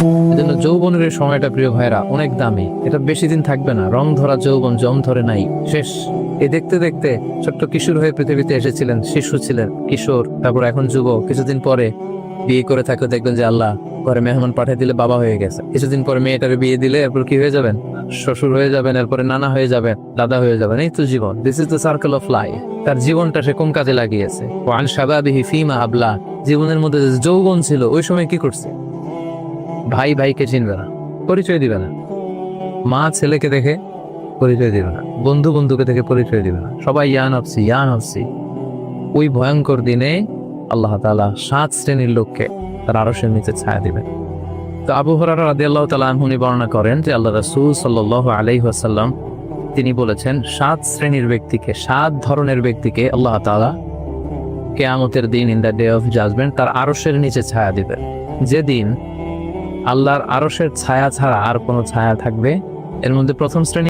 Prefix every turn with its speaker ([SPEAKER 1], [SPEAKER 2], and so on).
[SPEAKER 1] এজন্য যৌবনের এই সময়টা প্রিয় ভাইরা অনেক দামি, এটা বেশি দিন থাকবে না। রং ধরা যৌবন জম ধরে নাই, শেষ। এই দেখতে দেখতে ছোট্ট কিশোর হয়ে পৃথিবীতে এসেছিলেন, শিশু ছিলেন, কিশোর, তারপর এখন যুবক, কিছুদিন পরে বিয়ে করে থাকলে দেখবেন যে আল্লাহ ঘরে মেহমান পাঠিয়ে দিলে বাবা হয়ে গেছে। কিছুদিন পরে মেয়েটারে বিয়ে দিলে এরপর কি হয়ে যাবেন? শ্বশুর হয়ে যাবেন, এরপরে নানা হয়ে যাবেন, দাদা হয়ে যাবেন। এই তো জীবন, this is the circle of life. তার জীবনটা সে কোন কাজে লাগিয়েছে? ওয়ান শাবাবিহি ফিমা আবলা, জীবনের মধ্যে যে যৌবন ছিল ওই সময় কি করছে? ভাই ভাইকে চিনবে না, পরিচয় দিবে না। মা ছেলেকে দেখে পরিচয় দিবে না, বন্ধু বন্ধুকে দেখে পরিচয় দিবে না, সবাই ইয়া নফসি। ওই ভয়ঙ্কর দিনে আল্লাহ তাআলা 7 শ্রেণীর লোককে তার আরশের নিচে ছায়া দিবেন। তো আবু হুরায়রা রাদিয়াল্লাহু তাআলা আনহু বর্ণনা করেন যে আল্লাহ রাসূল সাল্লাল্লাহু আলাইহি ওয়াসাল্লাম তিনি বলেছেন, 7 শ্রেণীর ব্যক্তিকে, 7 ধরনের ব্যক্তিকে আল্লাহ তাআলা কিয়ামতের দিন, in the day of judgement, তার আরশের নিচে ছায়া দিবেন। যেদিন আল্লাহর আরশের ছায়া ছাড়া আর কোনো ছায়া থাকবে। এর মধ্যে প্রথম শ্রেণী